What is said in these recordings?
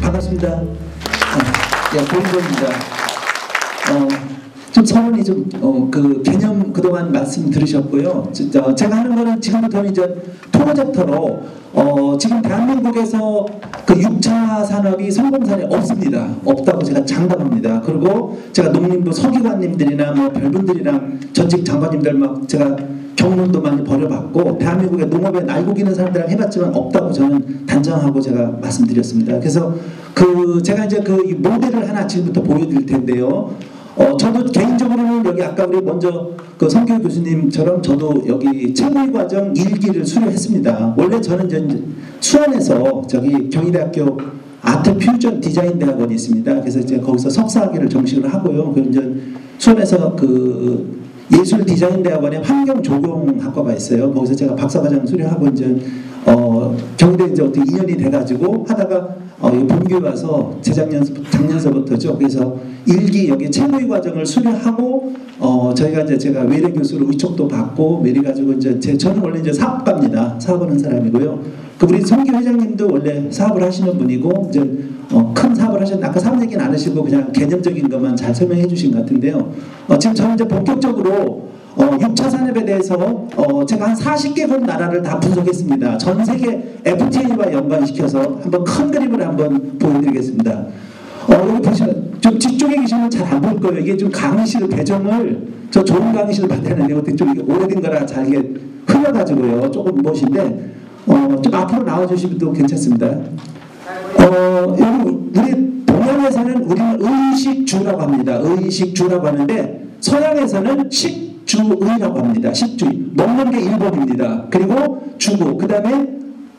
반갑습니다. 예, 고인범입니다. 좀 서론이 그 개념 그동안 말씀 들으셨고요. 제가 하는 거는 지금부터는 이제 프로젝터로 지금 대한민국에서 그 6차 산업이 성공사례 없습니다. 없다고 제가 장담합니다. 그리고 제가 농림부 서기관님들이나 뭐 별분들이랑 전직 장관님들 막 제가 경론도 많이 벌여봤고 대한민국의 농업에 날고기는 사람들이랑 해봤지만 없다고 저는 단정하고 제가 말씀드렸습니다. 그래서 제가 이제 그 모델을 하나 지금부터 보여드릴 텐데요. 저도 개인적으로는 여기 아까 우리 먼저 그 성교 교수님처럼 저도 여기 채무의 과정 1기를 수료했습니다. 원래 저는 이제 수원에서 저기 경희대학교 아트 퓨전 디자인 대학원이 있습니다. 그래서 이제 거기서 석사학위를 정식으로 하고요. 그 이제 수원에서 그 예술 디자인 대학원에 환경 조경학과가 있어요. 거기서 제가 박사과정 수료하고 이제 경희대 이제 어떻게 2년이 돼가지고 하다가 본교에 와서 작년서부터죠. 그래서 1기 여기 채무의 과정을 수료하고 저희가 이제 제가 외래 교수로 의촉도 받고 매리 가지고 이제 저는 원래 이제 사업가입니다. 사업하는 사람이고요. 우리 성기 회장님도 원래 사업을 하시는 분이고 이제 큰 사업을 하셨는데 아까 사업 얘기는 안 하시고 그냥 개념적인 것만 잘 설명해 주신 것 같은데요. 지금 저는 이제 본격적으로 6차 산업에 대해서 제가 한 40개국 나라를 다 분석했습니다. 전 세계 FTA와 연관시켜서 한번 큰 그림을 한번 보여드리겠습니다. 여기 보시면 좀 뒤쪽에 계시면 잘 안 보일 거예요. 이게 좀 강의실 배정을 저 좋은 강의실을 받았는데 어떻게 좀 이게 오래된 거라 잘 이게 흘러가지고요. 조금 멋인데 좀 앞으로 나와주시면 또 괜찮습니다. 여기 우리 동양에서는 우리는 의식주라고 합니다. 의식주라고 하는데 서양에서는 식주의라고 합니다. 식주의. 먹는 게 1번입니다. 그리고 주고 그 다음에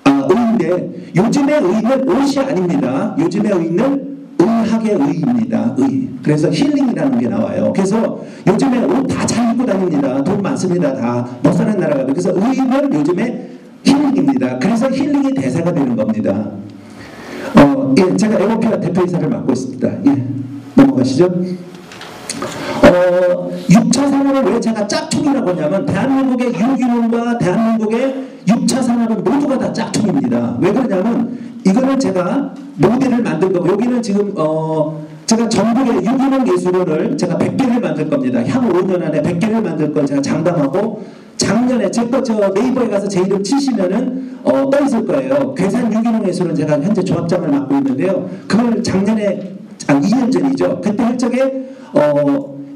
의인데 요즘의 의는 옷이 아닙니다. 요즘의 의는 의학의 의입니다. 의. 그래서 힐링이라는 게 나와요. 그래서 요즘에 옷 다 잘 입고 다닙니다. 돈 많습니다. 다 못 사는 나라가. 그래서 의는 요즘에 힐링입니다. 그래서 힐링이 대사가 되는 겁니다. 예, 제가 에어피아 대표이사를 맡고 있습니다. 예, 넘어가시죠. 6차 산업을 왜 제가 짝퉁이라고 하냐면 대한민국의 유기농과 대한민국의 6차 산업은 모두가 다 짝퉁입니다. 왜 그러냐면 이거는 제가 모델을 만든 거고 여기는 지금 제가 전국의 유기농 예술원을 제가 100개를 만들 겁니다. 향후 5년 안에 100개를 만들 건 제가 장담하고 작년에 저 네이버에 가서 제 이름 치시면은 떠 있을 거예요. 괴산 유기농 예술원 제가 현재 조합장을 맡고 있는데요. 그걸 작년에 2년 전이죠. 그때 할 적에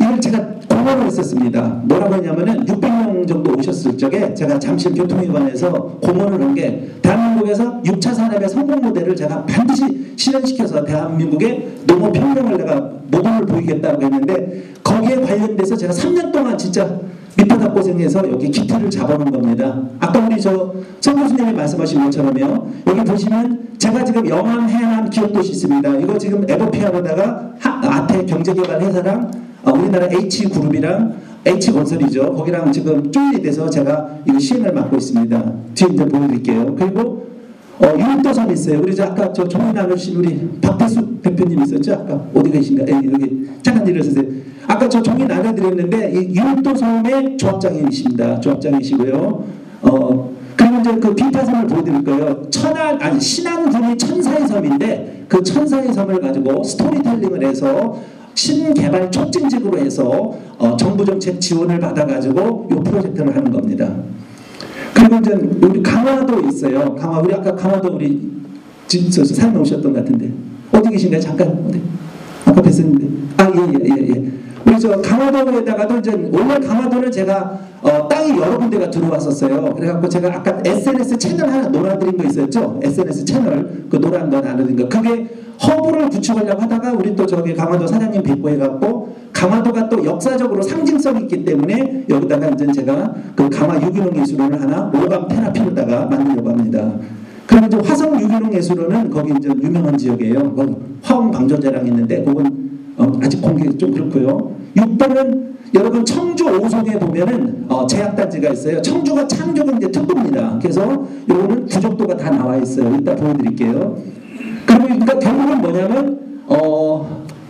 이걸 제가 공헌을 했었습니다. 뭐라고 했냐면은 600명 정도 오셨을 적에 제가 잠실 교통위관에서 공헌을 한 게 대한민국에서 6차 산업의 성공 모델을 제가 반드시 실현시켜서 대한민국의 농업혁명을 내가 모범을 보이겠다고 했는데 거기에 관련돼서 제가 3년 동안 진짜 밑바닥 고생해서 여기 기틀을 잡아놓은 겁니다. 아까 우리 정 교수님이 말씀하신 것처럼요. 여기 보시면 제가 지금 영암 해남 기업도시 있습니다. 이거 지금 에버피아로다가 아태 경제개발회사랑 우리나라 H그룹이랑 H건설이죠. 거기랑 지금 조인이 돼서 제가 이거 시행을 맡고 있습니다. 뒤에 이제 보여드릴게요. 그리고 유럽도섬 있어요. 우리 아까 저 종이 나누신 우리 박태수 대표님 있었죠? 아까 어디 계신가? 여기 잠깐 일어서세요. 아까 저 종이 나눠드렸는데 이 유럽도섬의 조합장이십니다. 조합장이시고요. 그리고 이제 그 비파섬을 보여드릴 거예요. 신안군이 천사의 섬인데 그 천사의 섬을 가지고 스토리텔링을 해서 신개발 촉진직으로 해서 정부 정책 지원을 받아가지고 이 프로젝트를 하는 겁니다. 그리고 이제 우리 강화도 있어요. 우리 아까 강화도 우리 집에서 사연 오셨던 것 같은데 어디 계신가요? 잠깐 어디? 아까 뵀었는데 예. 우리 저 강화도에다가도 이제 원래 강화도는 제가 땅이 여러 군데가 들어왔었어요. 그래갖고 제가 아까 SNS 채널 하나 놀아드린 거 있었죠? SNS 채널 그 노란 거 나눠드린 거 그게 허브를 구축하려고 하다가 우리 또 저기 강화도 사장님 뵙고 해갖고 강화도가 또 역사적으로 상징성이 있기 때문에 여기다가 이제 제가 그 강화 유기농 예술원을 하나 오감 테라피로다가 만들려고 합니다. 그리고 이제 화성 유기농 예술원은 거기 이제 유명한 지역이에요. 화홍 방전자랑 있는데 그건 아직 공개가 좀 그렇고요. 6번은 여러분 청주 오송에 보면은 제약단지가 있어요. 청주가 창조경 이제 특구입니다. 그래서 요거는 부족도가 다 나와 있어요. 이따 보여드릴게요. 그리고 그러니까 결국은 뭐냐면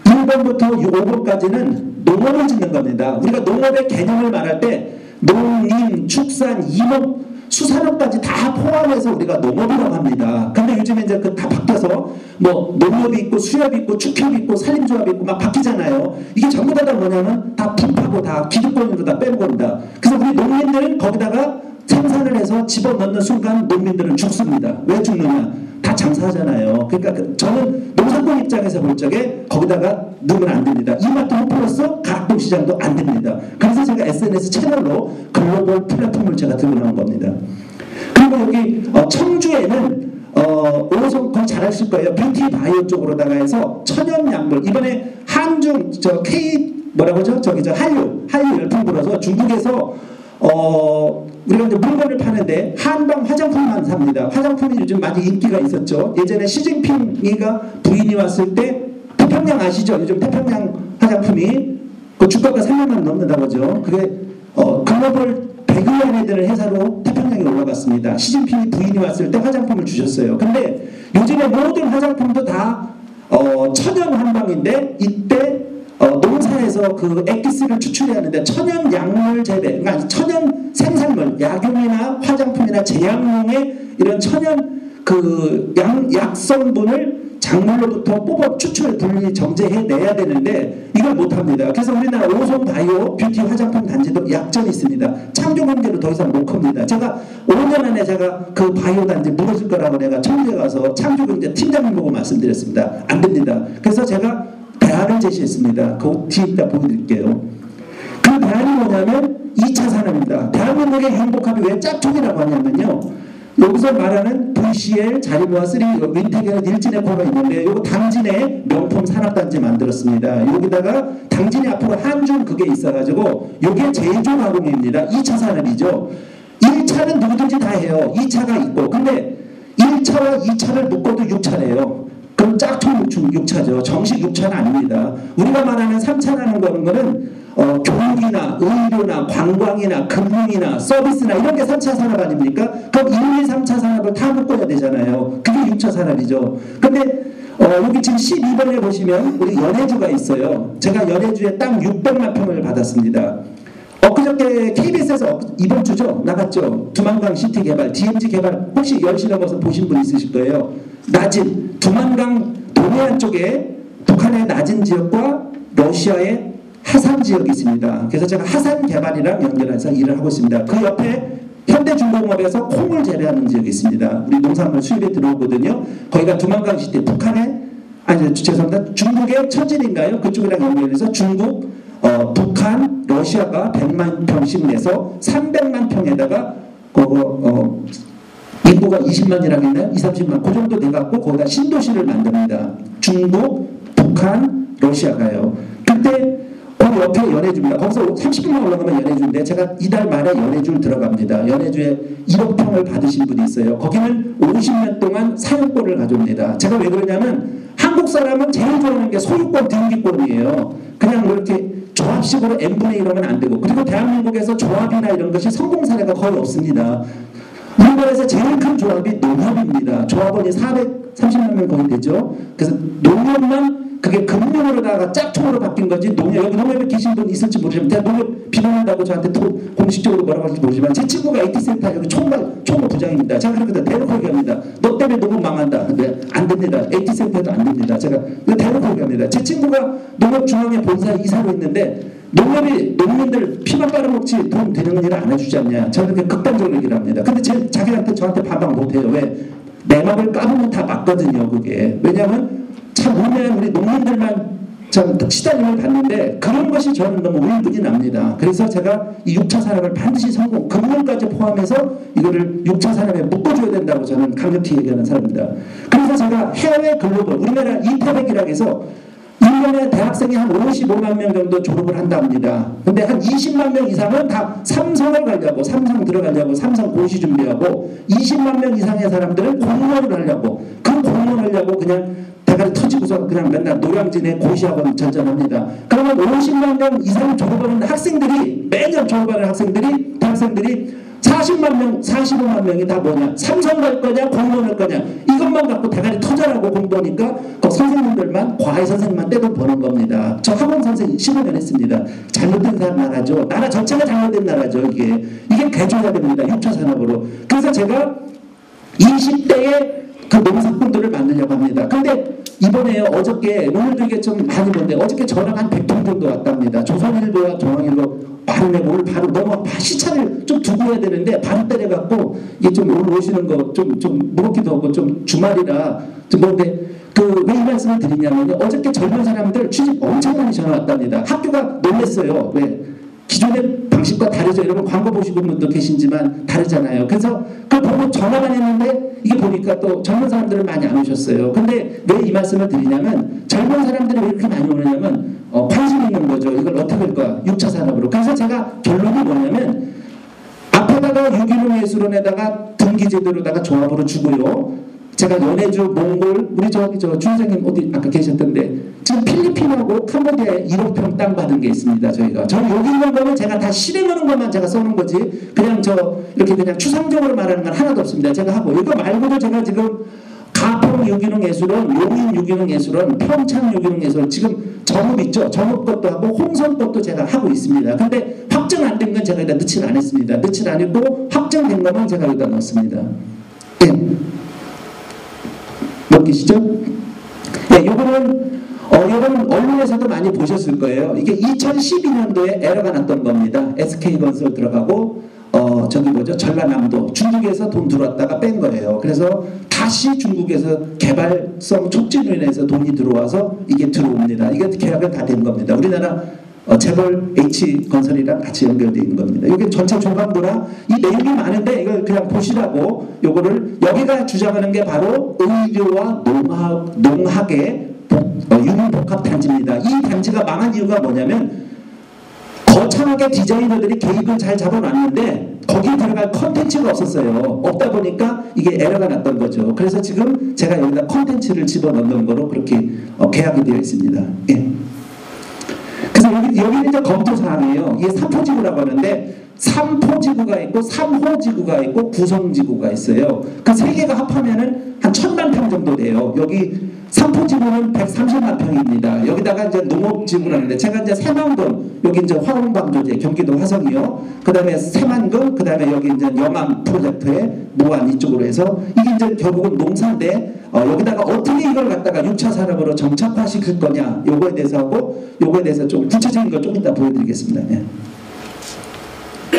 1번부터 5번까지는 농업을 짓는 겁니다. 우리가 농업의 개념을 말할 때 농림, 축산, 임업, 수산업까지 다 포함해서 우리가 농업이라고 합니다. 근데 요즘에 이제 그 다 바뀌어서 뭐 농업이 있고 수협이 있고 축협이 있고 산림조합이 있고 막 바뀌잖아요. 이게 전부 다 뭐냐면 다 분파고 다 기득권으로 다 빼는 겁니다. 그래서 우리 농민들은 거기다가 생산을 해서 집어넣는 순간 농민들은 죽습니다. 왜 죽느냐? 다 장사하잖아요. 그러니까 저는 농산물 입장에서 볼 적에 거기다가 넣으면 안 됩니다. 이마트 홈플러스 가락동 시장도 안 됩니다. 그래서 제가 SNS 채널로 글로벌 플랫폼을 제가 들고 나온 겁니다. 그리고 여기 청주에는 오성 거의 잘 아실 거예요. 뷰티 바이오 쪽으로다가 해서 천연 약물 이번에 한중 저 K 뭐라고 하죠? 저기 저 한류 열풍 불어서 중국에서 우리가 이제 물건을 파는데 한방 화장품만 삽니다. 화장품이 요즘 많이 인기가 있었죠. 예전에 시진핑이가 부인이 왔을 때 태평양 아시죠? 요즘 태평양 화장품이 그 주가가 3년만 넘는다고 하죠. 그게 글로벌 100여 년에 되는 회사로 태평양에 올라갔습니다. 시진핑이 부인이 왔을 때 화장품을 주셨어요. 근데 요즘에 모든 화장품도 다 천연 한방인데 이때 농사에서 그 액기스를 추출해야 하는데 천연 약물 재배, 그러니까 천연 생산물, 약용이나 화장품이나 제약용의 이런 천연 그 약성분을 작물로부터 뽑아 추출 분리 정제해내야 되는데 이걸 못합니다. 그래서 우리나라 오송 바이오 뷰티 화장품 단지도 약점이 있습니다. 창조 경제로 더 이상 못 큽니다. 제가 5년 안에 제가 그 바이오 단지 무너질 거라고 내가 청주에 가서 창조 경제 팀장님 보고 말씀드렸습니다. 안 됩니다. 그래서 제가 대안을 제시했습니다. 그 뒤에 이따 보여드릴게요. 그 대안이 뭐냐면 2차 산업입니다. 대한민국의 행복합이 왜 짝퉁이라고 하냐면요. 여기서 말하는 VCL, 자리모아 3, 윈텍에는 일진에코가 있는데 이거 당진에 명품 산업단지 만들었습니다. 여기다가 당진에 앞으로 한중 그게 있어가지고 이게 제조 가공입니다. 2차 산업이죠. 1차는 누구든지 다 해요. 2차가 있고 근데 1차와 2차를 묶어도 6차래요. 그럼 짝퉁 6차죠. 정식 6차는 아닙니다. 우리가 말하는 3차라는 거는 교육이나 의료나 관광이나 금융이나 서비스나 이런 게 3차 산업 아닙니까? 그럼 1, 2, 3차 산업을 다 묶어야 되잖아요. 그게 6차 산업이죠. 근데 여기 지금 12번에 보시면 우리 연해주가 있어요. 제가 연해주에 땅 600만 평을 받았습니다. 엊그저께 KBS에서 이번 주죠? 나갔죠? 두만강 시티 개발, DMZ 개발 혹시 10시 넘어서 보신 분 있으실 거예요. 낮은 두만강 동해안 쪽에 북한의 낮은 지역과 러시아의 하산 지역이 있습니다. 그래서 제가 하산 개발이랑 연결해서 일을 하고 있습니다. 그 옆에 현대중공업에서 콩을 재배하는 지역이 있습니다. 우리 농산물 수입에 들어오거든요. 거기가 두만강 시티 북한의 죄송합니다. 중국의 천진인가요? 그쪽이랑 연결해서 중국 북한, 러시아가 100만 평씩 내서 300만 평에다가 인구가 20만이라고 했나요? 20, 30만 그 정도 돼갖고 거기다 신도시를 만듭니다. 중국, 북한, 러시아가요. 그때 그 옆에 연해주입니다. 거기서 30분만 올라가면 연해주인데 제가 이달 말에 연해주를 들어갑니다. 연해주에 1억 평을 받으신 분이 있어요. 거기는 50년 동안 사용권을 가져옵니다. 제가 왜 그러냐면 한국 사람은 제일 좋아하는 게 소유권 등기권이에요. 그냥 뭐 이렇게 조합식으로 n분의 1 하면 안 되고 그리고 대한민국에서 조합이나 이런 것이 성공 사례가 거의 없습니다. 우리나라에서 제일 큰 조합이 농협입니다. 조합원이 430만 명 거의 되죠. 그래서 농협만 그게 금융으로다가 짝퉁으로 바뀐 거지 농협, 여기 농협에 계신 분 있을지 모르지만 제가 농협 비난한다고 저한테 공식적으로 뭐라고 할지 모르지만 제 친구가 AT센터 여기 총무 부장입니다. 제가 그렇게 대놓고 얘기합니다. 너 때문에 농업 망한다. 근데 안 됩니다. AT센터도 안 됩니다. 제가 대놓고 얘기합니다. 제 친구가 농협중앙회 본사에 이사로 있는데 농협이 농민들 피만 빨아먹지 돈 되는 일을 안 해주지 않냐. 저는 그렇게 극단적으로 얘기를 합니다. 근데 자기한테 저한테 반박 못해요. 왜? 내 맘을 까보면 다 맞거든요. 그게. 왜냐하면 참 우리는 우리 농민들만 참 시달림을 받는데 그런 것이 저는 너무 울분이 납니다. 그래서 제가 이 6차 산업을 반드시 성공, 금융까지 포함해서 이거를 6차 산업에 묶어줘야 된다고 저는 강력히 얘기하는 사람입니다. 그래서 제가 해외 글로벌, 우리나라 이태백이라고 해서 1년에 대학생이 한 55만 명 정도 졸업을 한답니다. 근데 한 20만 명 이상은 다 삼성을 가려고, 삼성 들어가려고, 삼성 고시 준비하고 20만 명 이상의 사람들은 공무원을 하려고, 그 공무원을 하려고 그냥 대가리 터지고서 그냥 맨날 노량진에 고시학원 전전합니다. 그러면 50만 명 이상 졸업하는 학생들이, 매년 졸업하는 학생들이, 대학생들이 40만 명, 45만 명이 다 뭐냐? 삼성 갈 거냐, 공무원 할 거냐? 이것만 갖고 대가리 터져라고 공부하니까 그 선생님들 선생님들만 과외 선생님만 떼돈 버는 겁니다. 저 학원 선생님 15년 했습니다. 잘못된 나라죠. 나라 전체가 잘못된 나라죠. 이게 개조해야 됩니다. 6차 산업으로. 그래서 제가 20대에 그 농사꾼들을 만들려고 합니다. 근데 이번에 어저께 오늘도 이게 좀 많이 본데 어저께 전화가 한 100통 정도 왔답니다. 조선일보와 중앙일보 바로 내고 오늘 바로 너무 시차를 좀 두고 해야 되는데 바로 때려갖고 이게 좀 오늘 오시는 거 좀 무겁기도 하고 좀 주말이라 좀 뭔데 왜 이 말씀을 드리냐면요. 어저께 젊은 사람들 취직 엄청 많이 전화 왔답니다. 학교가 놀랬어요. 왜? 기존의 방식과 다르죠. 여러분 광고 보시는 분도 계시지만 다르잖아요. 그래서 그걸 보고 전화만 했는데 이게 보니까 또 젊은 사람들은 많이 안 오셨어요. 근데 왜 이 말씀을 드리냐면 젊은 사람들이 왜 이렇게 많이 오느냐면 관심 있는 거죠. 이걸 어떻게 할 거야. 6차 산업으로. 그래서 제가 결론이 뭐냐면 앞에다가 유기농 예술원에다가 등기제도로다가 조합으로 주고요. 제가 연해주, 몽골, 우리 저 주선생님 어디 아까 계셨던데 지금 필리핀하고 캄보디아에 1억 평 땅 받은 게 있습니다. 저희가. 저 여기 있는 거는 제가 다 실행하는 것만 제가 써놓은 거지 그냥 이렇게 그냥 추상적으로 말하는 건 하나도 없습니다. 제가 하고 이거 말고도 제가 지금 가평 유기농 예술원, 용인 유기농 예술원, 평창 유기농 예술원 지금 정읍 있죠. 정읍 것도 하고 홍성 것도 제가 하고 있습니다. 근데 확정 안 된 건 제가 여기다 넣지는 않았습니다. 넣지는 안 했고 확정된 거는 제가 여기다 넣었습니다. 네. 몇 개시죠? 네, 요거는 언론에서도 많이 보셨을 거예요. 이게 2012년도에 에러가 났던 겁니다. SK건설 들어가고 전라남도 중국에서 돈 들어왔다가 뺀 거예요. 그래서 다시 중국에서 개발성 촉진으로 인해서 돈이 들어와서 이게 들어옵니다. 이게 계약은 다 된 겁니다. 우리나라 재벌 H건설이랑 같이 연결되어 있는 겁니다. 이게 전체 조감도라 이 내용이 많은데 이걸 그냥 보시라고 요거를 여기가 주장하는 게 바로 의료와 농학의 유흥복합단지입니다. 이 단지가 망한 이유가 뭐냐면 거창하게 디자이너들이 계획을 잘 잡아놨는데 거기 들어갈 컨텐츠가 없었어요. 없다 보니까 이게 에러가 났던 거죠. 그래서 지금 제가 여기다 컨텐츠를 집어넣는 거로 그렇게 계약이 되어 있습니다. 예. 그래서 여기는 이제 검토사항이에요. 이게 3포지구라고 하는데 3포지구가 있고 3호지구가 있고 구성지구가 있어요. 그 세 개가 합하면은 한 1000만 평 정도 돼요. 여기 3포지구는 130만 평입니다. 여기다가 이제 농업지구라는데 제가 이제 새만금 여기 이제 화홍방조제 경기도 화성이요. 그 다음에 새만금 그 다음에 여기 이제 영암 프로젝트에 모안 이쪽으로 해서 이게 이제 결국은 농사인데 여기다가 어떻게 이걸 갖다가 6차 산업으로 정착화시킬 거냐 요거에 대해서 하고 요거에 대해서 좀 구체적인 걸 좀 이따 보여드리겠습니다. 예.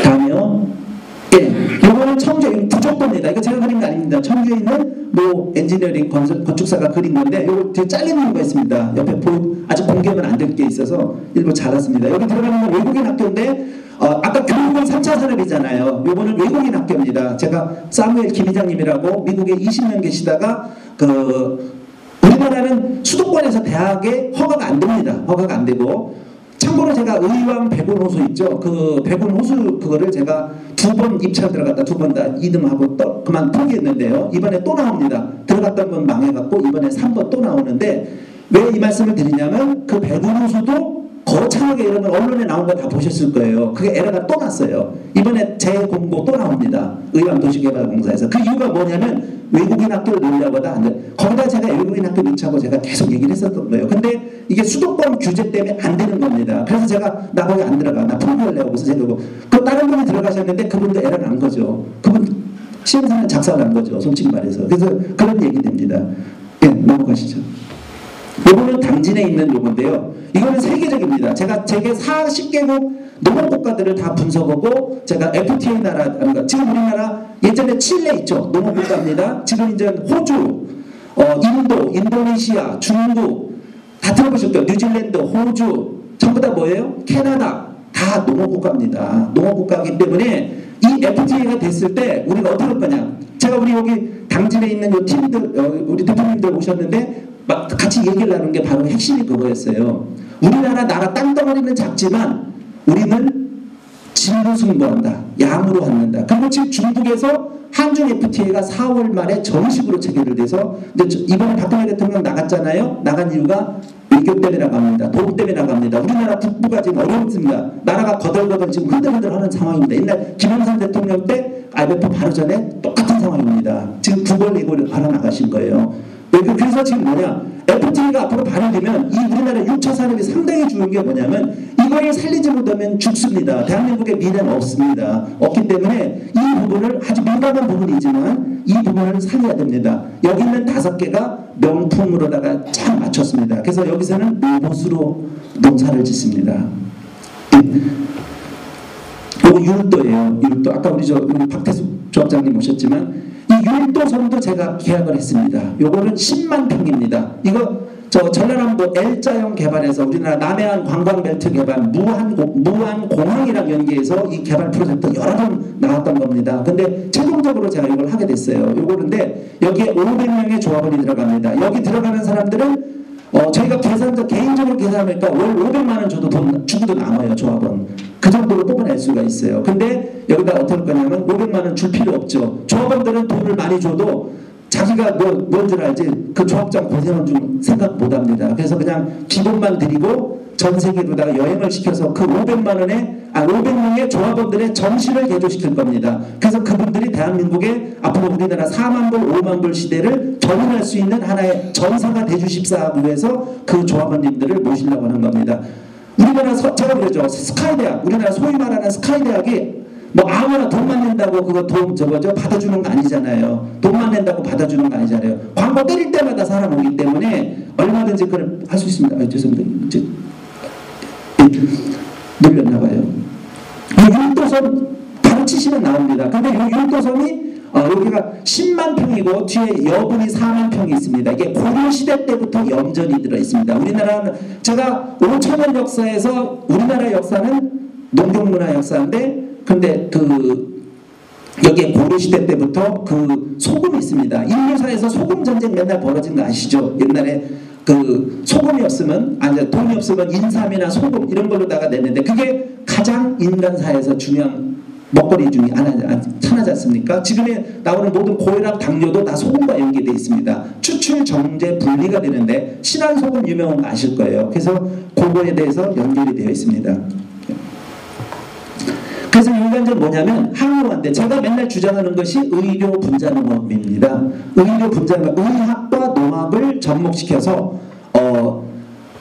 다음이요. 예, 요거는 청주 부족도입니다. 이거 제가 그린 게 아닙니다. 청주에 있는 모 엔지니어링 건축사가 그린 건데 요거 뒤에 잘리는 이유가 있습니다. 옆에 아직 공개는 안 될 게 있어서 일부 잘랐습니다. 여기 들어가는 건 외국인 학교인데 아까 교육은 3차 산업이잖아요. 요거는 외국인 학교입니다. 제가 사무엘 김 회장님이라고 미국에 20년 계시다가 우리나라는 수도권에서 대학에 허가가 안 됩니다. 허가가 안 되고 참고로 제가 의왕 백운호수 있죠. 그 백운호수 그거를 제가 2번 입찰 들어갔다 2번 다 2등하고 그만 포기했는데요. 이번에 또 나옵니다. 들어갔던 건 망해갖고 이번에 3번 또 나오는데 왜 이 말씀을 드리냐면 그 백운호수도 거창하게 여러분 언론에 나온 거 다 보셨을 거예요. 그게 에러가 또 났어요. 이번에 재공고 또 나옵니다. 의왕도시개발공사에서. 그 이유가 뭐냐면 외국인 학교를 넣으려고도 안 돼. 거기다 제가 외국인 학교 넣자고 제가 계속 얘기를 했었던 거예요. 근데 이게 수도권 규제 때문에 안 되는 겁니다. 그래서 제가 나 거기 안 들어가. 나 포기하려고 그래서 제가 그 다른 분이 들어가셨는데 그분도 에러 난 거죠. 그분 시험사는 작살 난 거죠. 솔직히 말해서. 그래서 그런 얘기 됩니다. 예, 넘어가시죠. 요거는 당진에 있는 요건데요. 이거는 세계적입니다. 제가 세계 40개국 농업국가들을 다 분석하고 제가 FTA 나라, 지금 우리나라 예전에 칠레 있죠. 농업국가입니다. 지금 이제 호주, 인도, 인도네시아, 중국 다 들어보실 거예요. 뉴질랜드, 호주 전부 다 뭐예요? 캐나다 다 농업국가입니다. 농업국가이기 때문에 이 FTA가 됐을 때 우리가 어떻게 할 거냐? 제가 우리 여기 당진에 있는 요 팀들, 우리 대표님들 오셨는데 막 같이 얘기를 나눈 게 바로 핵심이 그거였어요. 우리나라 땅덩어리는 작지만 우리는 질로 승부한다. 양으로 갖는다. 그리고 지금 중국에서 한중 FTA가 4월 말에 정식으로 체결을 돼서 이번에 박근혜 대통령 나갔잖아요. 나간 이유가 외교 때문에 나갑니다. 돈 때문에 나갑니다. 우리나라 국부가 지금 어렵습니다. 나라가 거덜거덜 지금 흔들흔들하는 상황입니다. 옛날 김영삼 대통령 때 IMF 바로 전에 똑같은 상황입니다. 지금 국월 예고를 바로 나가신 거예요. 그래서 지금 뭐냐 FTA가 앞으로 발효되면 이 우리나라 6차 산업이 상당히 좋은 게 뭐냐면 이거를 살리지 못하면 죽습니다. 대한민국의 미래는 없습니다. 없기 때문에 이 부분을 아주 민감한 부분이지만 이 부분을 살려야 됩니다. 여기 있는 5개가 명품으로다가 잘 맞췄습니다. 그래서 여기서는 로봇으로 농사를 짓습니다. 이거 율도예요. 율도. 아까 우리 박태숙 조합장님 오셨지만 이 율도섬도 제가 계약을 했습니다. 요거는 10만 평입니다. 이거 전라남도 L자형 개발에서 우리나라 남해안 관광벨트 개발 무안공항이랑 연계해서 이 개발 프로젝트 여러 번 나왔던 겁니다. 근데 최종적으로 제가 이걸 하게 됐어요. 요거는데 여기에 500명의 조합원이 들어갑니다. 여기 들어가는 사람들은 저희가 개인적으로 계산하니까 월 500만 원 줘도 돈 주고도 남아요. 조합원. 그 정도로 뽑아낼 수가 있어요. 근데 여기다 어떻게 할 거냐면 500만 원 줄 필요 없죠. 조합원들은 돈을 많이 줘도 자기가 뭔 줄 알지 그 조합장 고생은 좀 생각 못 합니다. 그래서 그냥 기본만 드리고 전 세계로다가 여행을 시켜서 그 500명의 조합원들의 정신을 개조시킬 겁니다. 그래서 그분들이 대한민국에 앞으로 우리나라 4만 불, 5만 불 시대를 견인할 수 있는 하나의 전사가 되주십사 하기 위해서 그 조합원님들을 모시려고 하는 겁니다. 우리나라 제가 그러죠. 스카이대학, 우리나라 소위 말하는 스카이대학이 뭐 아무나 돈만 낸다고 그거 받아주는 거 아니잖아요. 돈만 낸다고 받아주는 거 아니잖아요. 광고 때릴 때마다 사람 오기 때문에 얼마든지 그걸 할 수 있습니다. 죄송합니다. 이제 놀렸나 봐요. 이 율도섬 바로 치시면 나옵니다. 근데 이 율도섬이 여기가 10만 평이고 뒤에 여분이 4만 평이 있습니다. 이게 고려시대 때부터 염전이 들어있습니다. 우리나라는 제가 5천년 역사에서 우리나라 역사는 농경문화 역사인데 근데 여기에 고려시대 때부터 그 소금이 있습니다. 인류사에서 소금 전쟁 맨날 벌어진 거 아시죠? 옛날에 그 소금이 없으면 돈이 없으면 인삼이나 소금 이런 걸로다가 냈는데 그게 가장 인간사에서 중요한 먹거리 중에 하나지 않습니까? 지금에 나오는 모든 고혈압, 당뇨도 다 소금과 연계되어 있습니다. 추출, 정제, 분리가 되는데 신안소금 유명한 거 아실 거예요. 그래서 그거에 대해서 연결이 되어 있습니다. 그래서 인간적 뭐냐면 항로한데 제가 맨날 주장하는 것이 의료 분자 농업입니다. 의료 분자 농업, 의학과 농업을 접목시켜서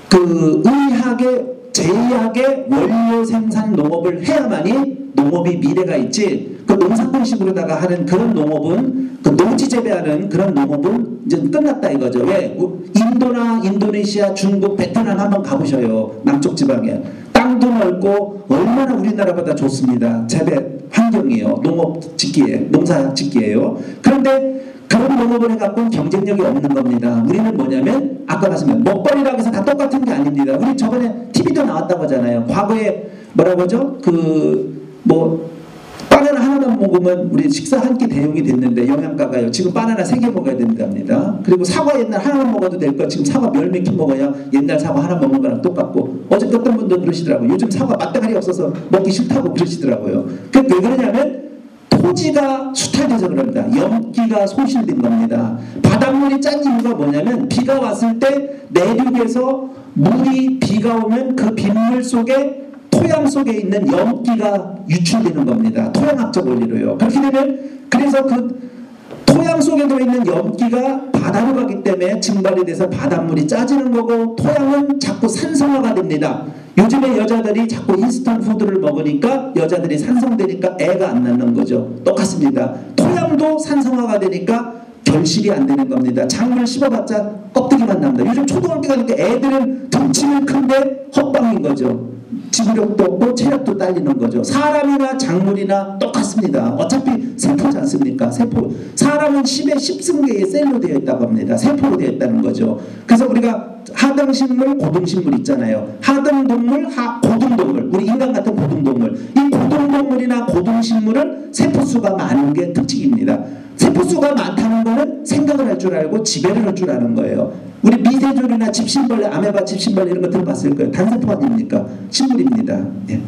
그 의학의 제약의 원료 생산 농업을 해야만이 농업이 미래가 있지. 그 농사꾼식으로다가 하는 그런 농업은 그 농지 재배하는 그런 농업은 이제 끝났다 이거죠. 왜? 인도나 인도네시아, 중국, 베트남 한번 가보셔요. 남쪽 지방에. 땅도 넓고 얼마나 우리나라보다 좋습니다. 재배 환경이에요. 농업 짓기에, 농사 짓기에요. 그런데 그런 농업을 해갖고 경쟁력이 없는 겁니다. 우리는 뭐냐면 아까 말씀드린 먹거리라고 해서 다 똑같은 게 아닙니다. 우리 저번에 TV도 나왔다고 하잖아요. 과거에 뭐라고 하죠? 바나나 하나만 먹으면 우리 식사 한 끼 대용이 됐는데 영양가가요. 지금 바나나 3개 먹어야 된답니다. 그리고 사과 옛날 하나만 먹어도 될 거 지금 사과 몇 개 먹어야 옛날 사과 하나 먹는 거랑 똑같고 어제 어떤 분도 그러시더라고요. 요즘 사과 맛대가리 없어서 먹기 싫다고 그러시더라고요. 왜 그러냐면 토지가 수탈돼서 그럽니다. 염기가 소실된 겁니다. 바닷물이 짠 이유가 뭐냐면 비가 왔을 때 내륙에서 비가 오면 그 빗물 속에 토양 속에 있는 염기가 유출되는 겁니다. 토양학적 원리로요. 그렇게 되면 그래서 그 토양 속에 들어있는 염기가 바다로 가기 때문에 증발이 돼서 바닷물이 짜지는 거고 토양은 자꾸 산성화가 됩니다. 요즘에 여자들이 자꾸 인스턴트 푸드를 먹으니까 여자들이 산성되니까 애가 안 낳는 거죠. 똑같습니다. 토양도 산성화가 되니까 결실이 안 되는 겁니다. 작물 씹어봤자 껍데기만 납니다. 요즘 초등학교 가니까 애들은 덩치는 큰데 헛방인 거죠. 지구력도 없고 체력도 딸리는 거죠. 사람이나 작물이나 똑같습니다. 어차피 세포지 않습니까? 세포. 사람은 10에 10승계의 셀로 되어 있다고 합니다. 세포로 되어 있다는 거죠. 그래서 우리가 하등식물, 고등식물 있잖아요. 하등동물, 고등동물. 우리 인간 같은 고등동물. 이 고등동물이나 고등식물은 세포수가 많은 게 특징입니다. 세포수가 많다는 거는 생각을 할 줄 알고 지배를 할 줄 아는 거예요. 우리 미세졸이나 집신벌레, 아메바 집신벌레 이런 거 들어봤을 거예요. 단세포 아닙니까? 식물입니다. 예.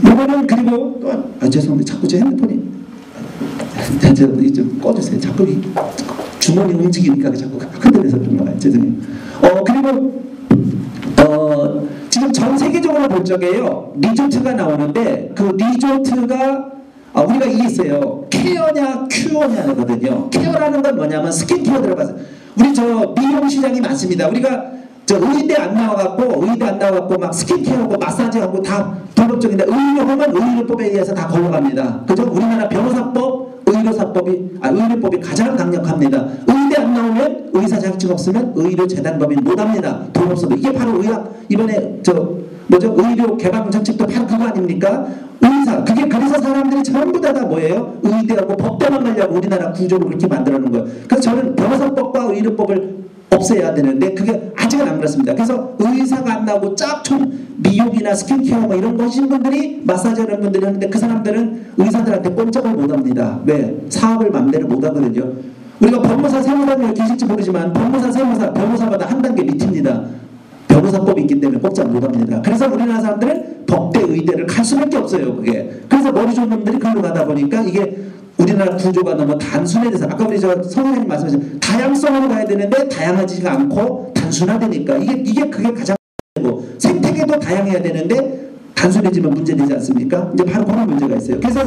이거는 그리고 또 죄송합니다. 자꾸 제 핸드폰이 좀 꺼주세요. 자꾸 주머니 움직이니까 자꾸 흔들려서 그런 거예요. 죄송해요. 그리고 지금 전 세계적으로 볼 적에요. 리조트가 나오는데 그 리조트가 우리가 이게 있어요. 케어냐 큐어냐거든요. 케어라는 건 뭐냐면 스킨케어 들어가서 우리 저 미용 시장이 많습니다. 우리가 저 의대 안 나와갖고 막 스킨케어하고 마사지하고 다 불법적인데 의료하면 의료법에 의해서 다 걸러갑니다. 그죠? 우리나라 변호사법, 의료법이 가장 강력합니다. 의대 안 나오면 의사 자격증 없으면 의료재단법인 못합니다. 돈 없어도. 이게 바로 의학 이번에 의료 개방 정책도 바로 그거 아닙니까? 의사. 그래서 사람들이 전부 다 뭐예요? 의대하고 법대만 가려고 우리나라 구조를 그렇게 만들어 놓은 거예요. 그래서 저는 변호사법과 의료법을 없애야 되는데 그게 아직은 안 그렇습니다. 그래서 의사가 안 나오고 짝퉁 미용이나 스킨케어 뭐 이런 거 하시는 분들이 마사지 하는 분들이 하는데 그 사람들은 의사들한테 꼼짝을 못합니다. 왜? 사업을 맘대로 못하거든요. 우리가 법무사 세무사님이 계실지 모르지만 법무사 세무사 변호사보다 한 단계 밑입니다. 변호사법이 있기 때문에 꼼짝 못합니다. 그래서 우리나라 사람들은 법대 의대를 갈 수밖에 없어요. 그게. 그래서 머리 좋은 놈들이 글로 가다 보니까 이게 우리나라 구조가 너무 단순해져서 아까 우리 저 성우님 말씀하신 다양성으로 가야 되는데 다양하지가 않고 단순화되니까 그게 가장 되고 생태계도 다양해야 되는데 단순해지면 문제되지 않습니까? 이제 바로 그런 문제가 있어요. 그래서